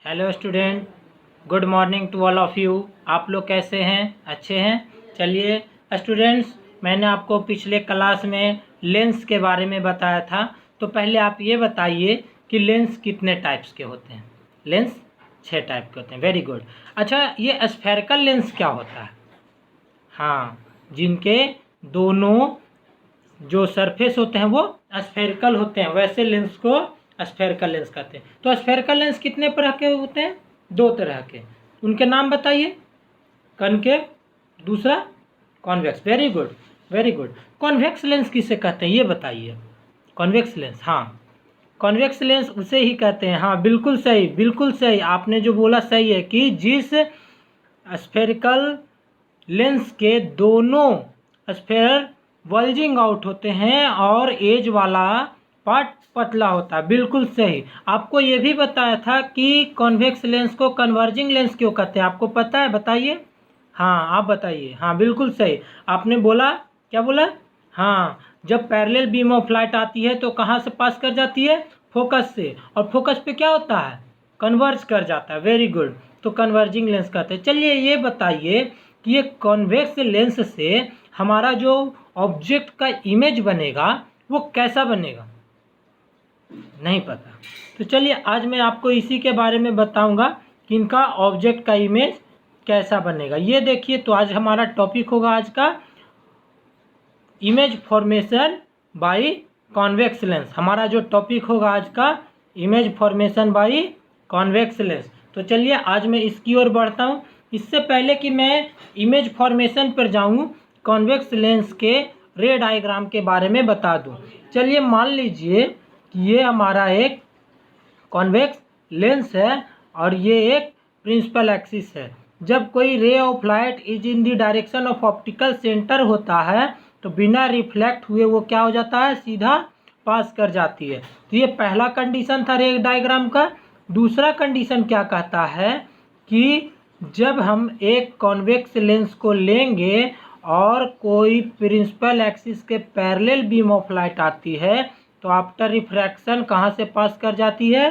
Hello student, good morning to all of you. आप लोग कैसे हैं? अच्छे हैं। चलिए स्टूडेंट्स, मैंने आपको पिछले क्लास में लेंस के बारे में बताया था। तो पहले आप ये बताइए कि लेंस कितने टाइप्स के होते हैं। लेंस 6 टाइप के होते हैं। Very good. अच्छा, ये स्फेरिकल लेंस क्या होता है? हाँ, जिनके दोनों जो सरफेस होते हैं वो स्फेरिकल होते हैं, वैसे लेंस को स्फेरिकल लेंस कहते हैं। तो स्फेरिकल लेंस कितने तरह के होते हैं? 2 तरह के। उनके नाम बताइए। कनकेव, दूसरा convex. Very good, very good. Convex lens किसे कहते हैं ये बताइए। कॉन्वेक्स लेंस, हाँ, कॉन्वेक्स लेंस उसे ही कहते हैं। हाँ, बिल्कुल सही, बिल्कुल सही। आपने जो बोला सही है कि जिस स्फेरिकल लेंस के दोनों स्फेयर वल्जिंग आउट होते हैं और एज वाला पार्ट पतला होता है। बिल्कुल सही। आपको ये भी बताया था कि कॉन्वेक्स लेंस को कन्वर्जिंग लेंस क्यों कहते हैं, आपको पता है? बताइए। हाँ, आप बताइए। हाँ, बिल्कुल सही। आपने बोला, क्या बोला? हाँ, जब पैरेलल बीम ऑफ लाइट आती है तो कहाँ से पास कर जाती है? फोकस से। और फोकस पे क्या होता है? कन्वर्ज कर जाता है। Very good. तो कन्वर्जिंग लेंस कहते हैं। चलिए ये बताइए कि ये कॉन्वेक्स लेंस से हमारा जो ऑब्जेक्ट का इमेज बनेगा वो कैसा बनेगा? नहीं पता। तो चलिए आज मैं आपको इसी के बारे में बताऊंगा कि इनका ऑब्जेक्ट का इमेज कैसा बनेगा। ये देखिए, तो आज हमारा टॉपिक होगा आज का image formation by convex lens. हमारा जो टॉपिक होगा आज का image formation by convex lens. तो चलिए आज मैं इसकी ओर बढ़ता हूँ। इससे पहले कि मैं इमेज फॉर्मेशन पर जाऊँ, कॉन्वेक्स लेंस के रे डायग्राम के बारे में बता दूँ। चलिए मान लीजिए कि ये हमारा एक कॉन्वेक्स लेंस है और ये एक प्रिंसिपल एक्सिस है। जब कोई ray of light is in the direction of optical centre होता है तो बिना रिफ्लेक्ट हुए वो क्या हो जाता है? सीधा पास कर जाती है। तो ये पहला कंडीशन था रे डायग्राम का। दूसरा कंडीशन क्या कहता है कि जब हम एक कॉन्वेक्स लेंस को लेंगे और कोई प्रिंसिपल एक्सिस के पैरेलल बीम ऑफ लाइट आती है तो आफ्टर रिफ्रैक्शन कहाँ से पास कर जाती है?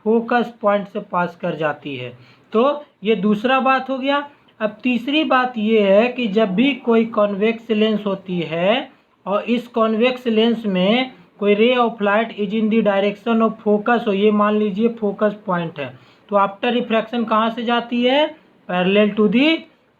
फोकस पॉइंट से पास कर जाती है। तो ये दूसरा बात हो गया। अब तीसरी बात ये है कि जब भी कोई कॉन्वेक्स लेंस होती है और इस कॉन्वेक्स लेंस में कोई ray of light is in the direction of focus हो, ये मान लीजिए फोकस पॉइंट है, तो आफ्टर रिफ्रैक्शन कहाँ से जाती है? Parallel to the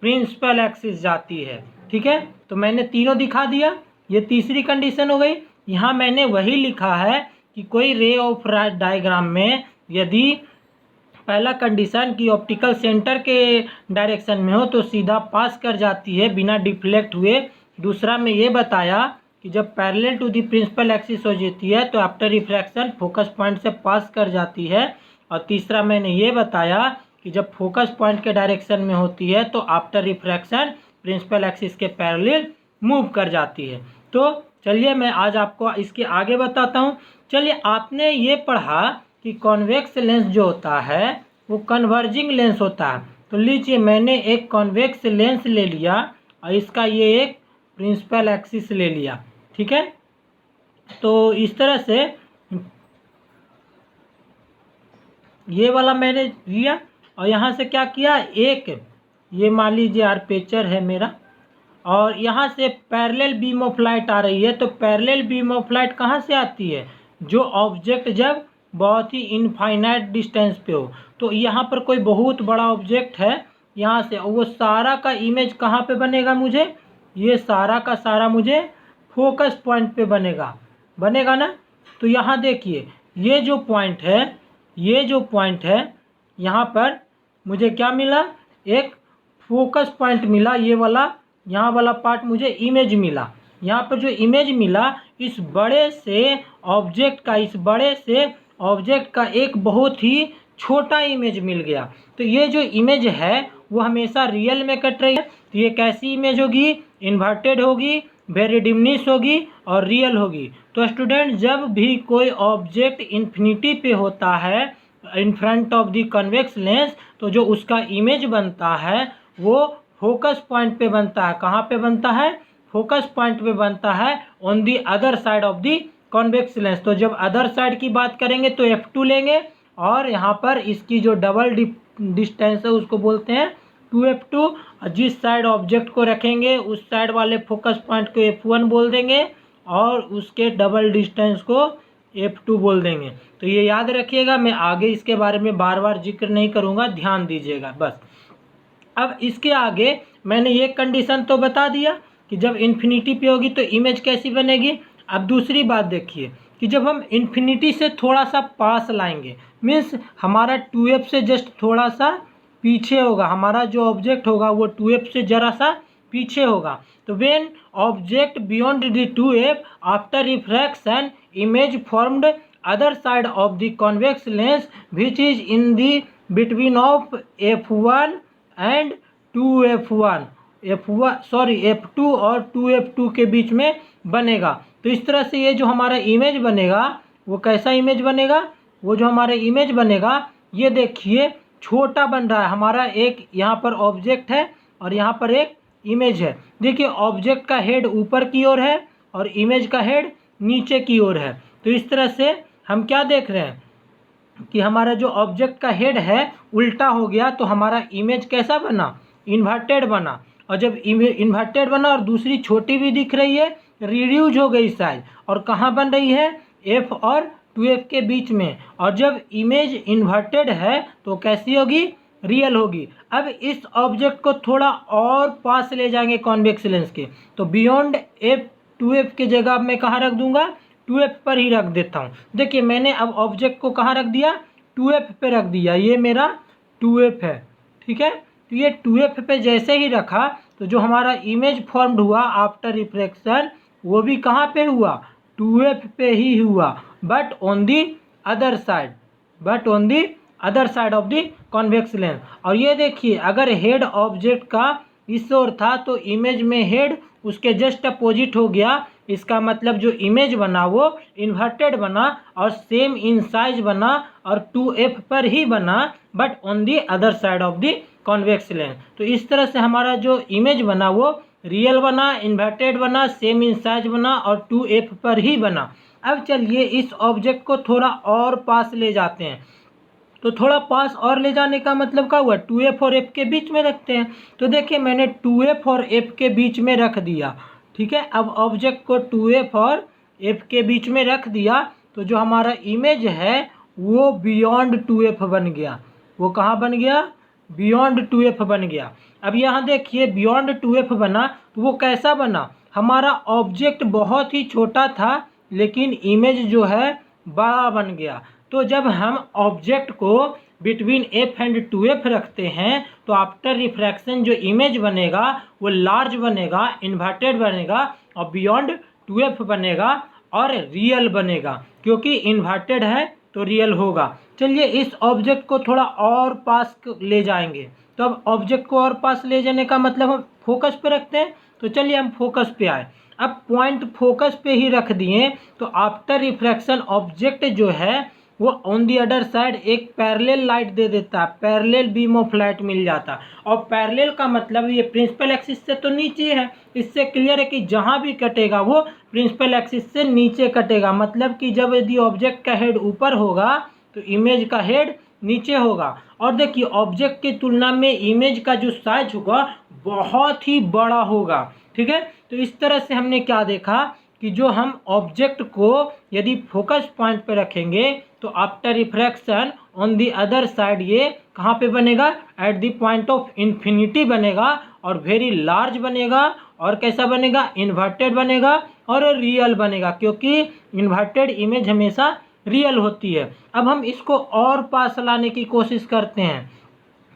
principal axis जाती है। ठीक है, तो मैंने तीनों दिखा दिया। ये तीसरी कंडीशन हो गई। यहाँ मैंने वही लिखा है कि कोई रे ऑफ डायग्राम में यदि पहला कंडीशन की ऑप्टिकल सेंटर के डायरेक्शन में हो तो सीधा पास कर जाती है बिना डिफ्लेक्ट हुए। दूसरा में ये बताया कि जब parallel to the principal axis हो जाती है तो आफ्टर रिफ्रैक्शन फोकस पॉइंट से पास कर जाती है। और तीसरा मैंने ये बताया कि जब फोकस पॉइंट के डायरेक्शन में होती है तो आफ्टर रिफ्रैक्शन प्रिंसिपल एक्सिस के पैरेलल मूव कर जाती है। तो चलिए मैं आज आपको इसके आगे बताता हूँ। चलिए, आपने ये पढ़ा कि कॉन्वेक्स लेंस जो होता है वो कन्वर्जिंग लेंस होता है। तो लीजिए, मैंने एक कॉन्वेक्स लेंस ले लिया और इसका ये एक प्रिंसिपल एक्सिस ले लिया। ठीक है, तो इस तरह से ये वाला मैंने लिया और यहाँ से क्या किया, एक ये मान लीजिए आर्मेचर है मेरा और यहाँ से पैरेलल बीम ऑफ लाइट आ रही है। तो पैरेलल बीम ऑफ लाइट कहाँ से आती है? जो ऑब्जेक्ट जब बहुत ही इनफाइनाइट डिस्टेंस पे हो। तो यहाँ पर कोई बहुत बड़ा ऑब्जेक्ट है यहाँ से, वो सारा का इमेज कहाँ पे बनेगा मुझे? ये सारा का सारा मुझे फोकस पॉइंट पे बनेगा, बनेगा ना। तो यहाँ देखिए, ये जो पॉइंट है, ये जो पॉइंट है, यहाँ पर मुझे क्या मिला? एक फोकस पॉइंट मिला। ये वाला, यहाँ वाला पार्ट मुझे इमेज मिला। यहाँ पर जो इमेज मिला इस बड़े से ऑब्जेक्ट का, इस बड़े से ऑब्जेक्ट का एक बहुत ही छोटा इमेज मिल गया। तो ये जो इमेज है वो हमेशा रियल में कट रही है। तो ये कैसी इमेज होगी? इन्वर्टेड होगी, वेरी डिमिनिश होगी और रियल होगी। तो स्टूडेंट, जब भी कोई ऑब्जेक्ट इन्फिनिटी पे होता है in front of the convex lens तो जो उसका इमेज बनता है वो फोकस पॉइंट पे बनता है। कहाँ पे बनता है? फोकस पॉइंट पे बनता है on the other side of the convex lens. तो जब अदर साइड की बात करेंगे तो F2 लेंगे और यहाँ पर इसकी जो डबल डिस्टेंस है उसको बोलते हैं 2f2। और जिस साइड ऑब्जेक्ट को रखेंगे उस साइड वाले फोकस पॉइंट को f1 बोल देंगे और उसके डबल डिस्टेंस को f2 बोल देंगे। तो ये याद रखिएगा, मैं आगे इसके बारे में बार बार जिक्र नहीं करूँगा, ध्यान दीजिएगा बस। अब इसके आगे मैंने ये कंडीशन तो बता दिया कि जब इन्फिनिटी पे होगी तो इमेज कैसी बनेगी। अब दूसरी बात देखिए कि जब हम इन्फिनिटी से थोड़ा सा पास लाएंगे, मीन्स हमारा 2f से जस्ट थोड़ा सा पीछे होगा, हमारा जो ऑब्जेक्ट होगा वो 2f से ज़रा सा पीछे होगा। तो when object beyond the 2f after refraction image formed other side of the convex lens which is in the between of f1 and 2f1 f2 और 2f2 के बीच में बनेगा। तो इस तरह से ये जो हमारा इमेज बनेगा वो कैसा इमेज बनेगा, वो जो हमारा इमेज बनेगा ये देखिए छोटा बन रहा है। हमारा एक यहाँ पर ऑब्जेक्ट है और यहाँ पर एक इमेज है। देखिए ऑब्जेक्ट का हेड ऊपर की ओर है और इमेज का हेड नीचे की ओर है। तो इस तरह से हम क्या देख रहे हैं कि हमारा जो ऑब्जेक्ट का हेड है उल्टा हो गया, तो हमारा इमेज कैसा बना, इन्वर्टेड बना। और जब इन्वर्टेड बना और दूसरी छोटी भी दिख रही है, रिड्यूज हो गई साइज, और कहाँ बन रही है, f और 2f के बीच में। और जब इमेज इन्वर्टेड है तो कैसी होगी, रियल होगी। अब इस ऑब्जेक्ट को थोड़ा और पास ले जाएंगे कॉन्वेक्स लेंस के, तो बियॉन्ड f 2f की जगह मैं कहाँ रख दूंगा, 2f पर ही रख देता हूँ। देखिए मैंने अब ऑब्जेक्ट को कहाँ रख दिया, 2f पे रख दिया, ये मेरा 2f है, ठीक है। तो ये 2f पे जैसे ही रखा तो जो हमारा इमेज फॉर्म्ड हुआ आफ्टर रिफ्रैक्शन वो भी कहाँ पे हुआ, 2f पे ही हुआ, but on the other side of the convex lens. और ये देखिए अगर हेड ऑब्जेक्ट का इस ओर था तो इमेज में हेड उसके जस्ट अपोजिट हो गया। इसका मतलब जो इमेज बना वो इन्वर्टेड बना और सेम इन साइज बना और 2f पर ही बना, but on the other side of the convex lens. तो इस तरह से हमारा जो इमेज बना वो रियल बना, इन्वर्टेड बना, सेम इन साइज बना और 2f पर ही बना। अब चलिए इस ऑब्जेक्ट को थोड़ा और पास ले जाते हैं। तो थोड़ा पास और ले जाने का मतलब क्या हुआ, 2f और f के बीच में रखते हैं। तो देखिए मैंने 2f और f के बीच में रख दिया, ठीक है। अब ऑब्जेक्ट को 2f और f के बीच में रख दिया तो जो हमारा इमेज है वो बियॉन्ड 2f बन गया। वो कहाँ बन गया, बियॉन्ड 2f बन गया। अब यहाँ देखिए बियॉन्ड 2f बना तो वो कैसा बना, हमारा ऑब्जेक्ट बहुत ही छोटा था लेकिन इमेज जो है बड़ा बन गया। तो जब हम ऑब्जेक्ट को बिटवीन f एंड 2f रखते हैं तो आफ्टर रिफ्रैक्शन जो इमेज बनेगा वो लार्ज बनेगा, इन्वर्टेड बनेगा और बियॉन्ड 2f बनेगा और रियल बनेगा, क्योंकि इन्वर्टेड है तो रियल होगा। चलिए इस ऑब्जेक्ट को थोड़ा और पास ले जाएंगे। तो अब ऑब्जेक्ट को और पास ले जाने का मतलब हम फोकस पे रखते हैं। तो चलिए हम फोकस पे आए। अब पॉइंट फोकस पे ही रख दिए तो आफ्टर रिफ्रैक्शन ऑब्जेक्ट जो है वो ऑन दी अदर साइड एक पैरेलल लाइट दे देता है, पैरेलल बीम ऑफ लाइट मिल जाता। और पैरेलल का मतलब ये प्रिंसिपल एक्सिस से तो नीचे है, इससे क्लियर है कि जहाँ भी कटेगा वो प्रिंसिपल एक्सिस से नीचे कटेगा। मतलब कि जब यदि ऑब्जेक्ट का हेड ऊपर होगा तो इमेज का हेड नीचे होगा। और देखिए ऑब्जेक्ट की तुलना में इमेज का जो साइज होगा बहुत ही बड़ा होगा, ठीक है। तो इस तरह से हमने क्या देखा कि जो हम ऑब्जेक्ट को यदि फोकस पॉइंट पे रखेंगे तो after refraction on the other side ये कहाँ पे बनेगा, at the point of infinity बनेगा और वेरी लार्ज बनेगा। और कैसा बनेगा, इन्वर्टेड बनेगा और रियल बनेगा, क्योंकि इन्वर्टेड इमेज हमेशा रियल होती है। अब हम इसको और पास लाने की कोशिश करते हैं।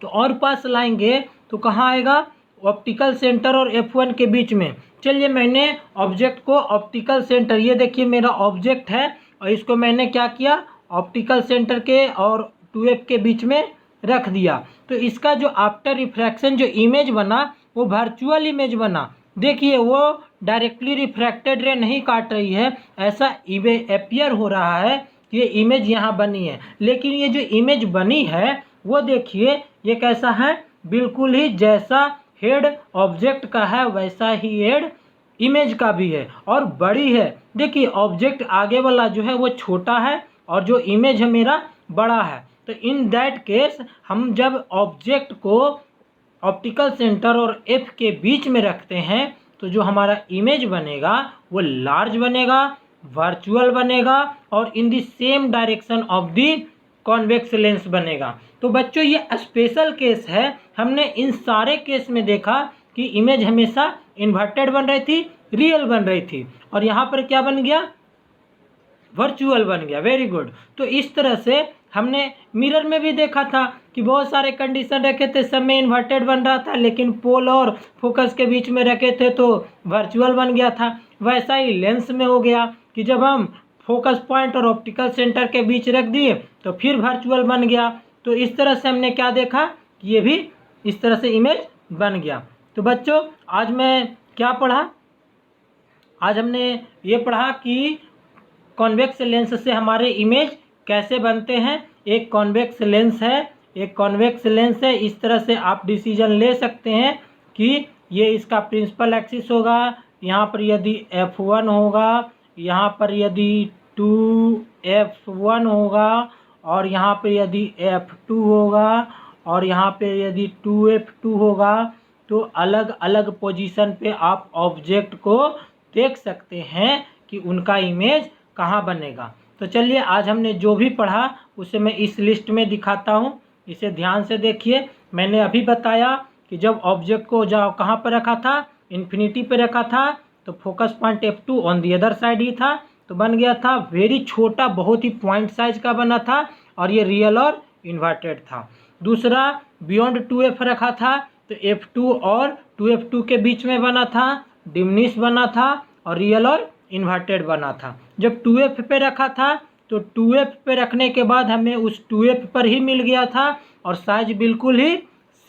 तो और पास लाएंगे तो कहाँ आएगा, ऑप्टिकल सेंटर और f1 के बीच में। चलिए मैंने ऑब्जेक्ट को ऑप्टिकल सेंटर, ये देखिए मेरा ऑब्जेक्ट है और इसको मैंने क्या किया, ऑप्टिकल सेंटर के और 2f के बीच में रख दिया। तो इसका जो आफ्टर रिफ्रैक्शन जो इमेज बना वो वर्चुअल इमेज बना। देखिए वो डायरेक्टली रिफ्रैक्टेड रे नहीं काट रही है, ऐसा अपियर हो रहा है कि ये इमेज यहाँ बनी है। लेकिन ये जो इमेज बनी है वो देखिए ये कैसा है, बिल्कुल ही जैसा हेड ऑब्जेक्ट का है वैसा ही हेड इमेज का भी है और बड़ी है। देखिए ऑब्जेक्ट आगे वाला जो है वो छोटा है और जो इमेज है मेरा बड़ा है। तो इन दैट केस हम जब ऑब्जेक्ट को ऑप्टिकल सेंटर और एफ के बीच में रखते हैं तो जो हमारा इमेज बनेगा वो लार्ज बनेगा, वर्चुअल बनेगा और in the same direction of the convex lens बनेगा। तो बच्चों ये स्पेशल केस है। हमने इन सारे केस में देखा कि इमेज हमेशा इन्वर्टेड बन रही थी, रियल बन रही थी, और यहाँ पर क्या बन गया, वर्चुअल बन गया। Very good. तो इस तरह से हमने मिरर में भी देखा था कि बहुत सारे कंडीशन रखे थे, सब में इन्वर्टेड बन रहा था, लेकिन पोल और फोकस के बीच में रखे थे तो वर्चुअल बन गया था। वैसा ही लेंस में हो गया कि जब हम फोकस पॉइंट और ऑप्टिकल सेंटर के बीच रख दिए तो फिर वर्चुअल बन गया। तो इस तरह से हमने क्या देखा कि ये भी इस तरह से इमेज बन गया। तो बच्चों आज मैं क्या पढ़ा, आज हमने ये पढ़ा कि कॉन्वेक्स लेंस से हमारे इमेज कैसे बनते हैं। एक कॉन्वेक्स लेंस है, इस तरह से आप डिसीजन ले सकते हैं कि ये इसका प्रिंसिपल एक्सिस होगा, यहाँ पर यदि F1 होगा, यहाँ पर यदि 2F1 होगा, और यहाँ पर यदि F2 होगा, और यहाँ पे यदि 2F2 होगा, तो अलग अलग पोजीशन पे आप ऑब्जेक्ट को देख सकते हैं कि उनका इमेज कहाँ बनेगा। तो चलिए आज हमने जो भी पढ़ा उसे मैं इस लिस्ट में दिखाता हूँ, इसे ध्यान से देखिए। मैंने अभी बताया कि जब ऑब्जेक्ट को कहाँ पर रखा था, इन्फिनिटी पे रखा था, तो focus point F2 on the other side ही था, तो बन गया था वेरी छोटा, बहुत ही पॉइंट साइज का बना था, और ये रियल और इन्वर्टेड था। दूसरा बियॉन्ड 2F रखा था, तो F2 और 2F2 के बीच में बना था, डिमनिश बना था, और रियल और इन्वर्टेड बना था। जब 2F पे रखा था तो 2F पे रखने के बाद हमें उस 2F पर ही मिल गया था, और साइज बिल्कुल ही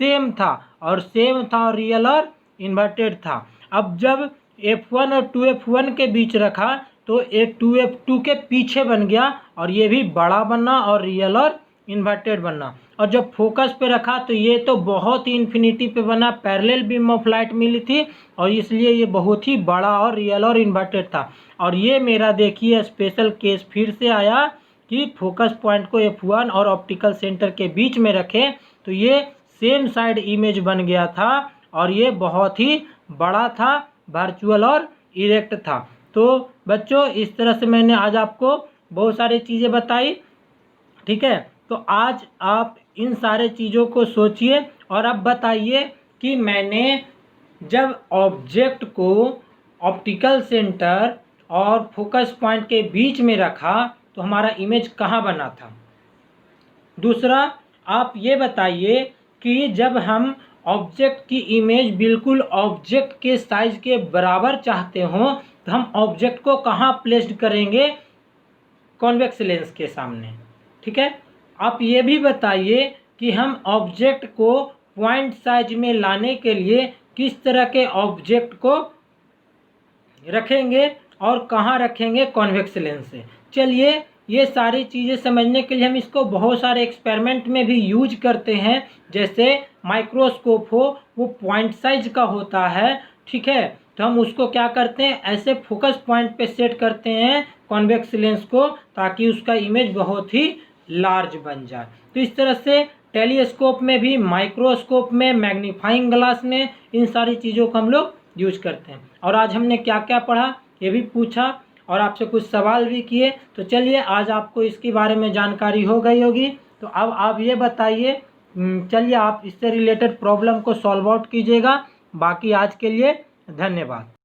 सेम था, और रियल और इन्वर्टेड था। अब जब F1 और 2F1 के बीच रखा तो एक 2F2 के पीछे बन गया, और ये भी बड़ा बनना और रियल और इन्वर्टेड बनना। और जब फोकस पे रखा तो ये तो बहुत ही इन्फिनिटी पे बना, पैरेलल बीम ऑफ लाइट मिली थी, और इसलिए ये बहुत ही बड़ा और रियल और इन्वर्टेड था। और ये मेरा देखिए स्पेशल केस फिर से आया कि फोकस पॉइंट को F1 और ऑप्टिकल सेंटर के बीच में रखें तो ये सेम साइड इमेज बन गया था, और ये बहुत ही बड़ा था, वर्चुअल और इरेक्ट था। तो बच्चों इस तरह से मैंने आज आपको बहुत सारी चीज़ें बताई, ठीक है। तो आज आप इन सारे चीज़ों को सोचिए और अब बताइए कि मैंने जब ऑब्जेक्ट को ऑप्टिकल सेंटर और फोकस पॉइंट के बीच में रखा तो हमारा इमेज कहाँ बना था। दूसरा आप ये बताइए कि जब हम ऑब्जेक्ट की इमेज बिल्कुल ऑब्जेक्ट के साइज के बराबर चाहते हो तो हम ऑब्जेक्ट को कहाँ प्लेस्ड करेंगे, कॉन्वेक्स लेंस के सामने, ठीक है। आप ये भी बताइए कि हम ऑब्जेक्ट को पॉइंट साइज में लाने के लिए किस तरह के ऑब्जेक्ट को रखेंगे और कहाँ रखेंगे कॉन्वेक्स लेंस से। चलिए ये सारी चीज़ें समझने के लिए हम इसको बहुत सारे एक्सपेरिमेंट में भी यूज करते हैं। जैसे माइक्रोस्कोप हो वो पॉइंट साइज का होता है, ठीक है, तो हम उसको क्या करते हैं, ऐसे फोकस पॉइंट पे सेट करते हैं कॉन्वेक्स लेंस को, ताकि उसका इमेज बहुत ही लार्ज बन जाए। तो इस तरह से टेलीस्कोप में भी, माइक्रोस्कोप में, मैग्नीफाइंग ग्लास में इन सारी चीज़ों को हम लोग यूज करते हैं। और आज हमने क्या क्या पढ़ा ये भी पूछा और आपसे कुछ सवाल भी किए। तो चलिए आज आपको इसके बारे में जानकारी हो गई होगी। तो अब आप ये बताइए, चलिए आप इससे रिलेटेड प्रॉब्लम को सॉल्व आउट कीजिएगा। बाकी आज के लिए धन्यवाद।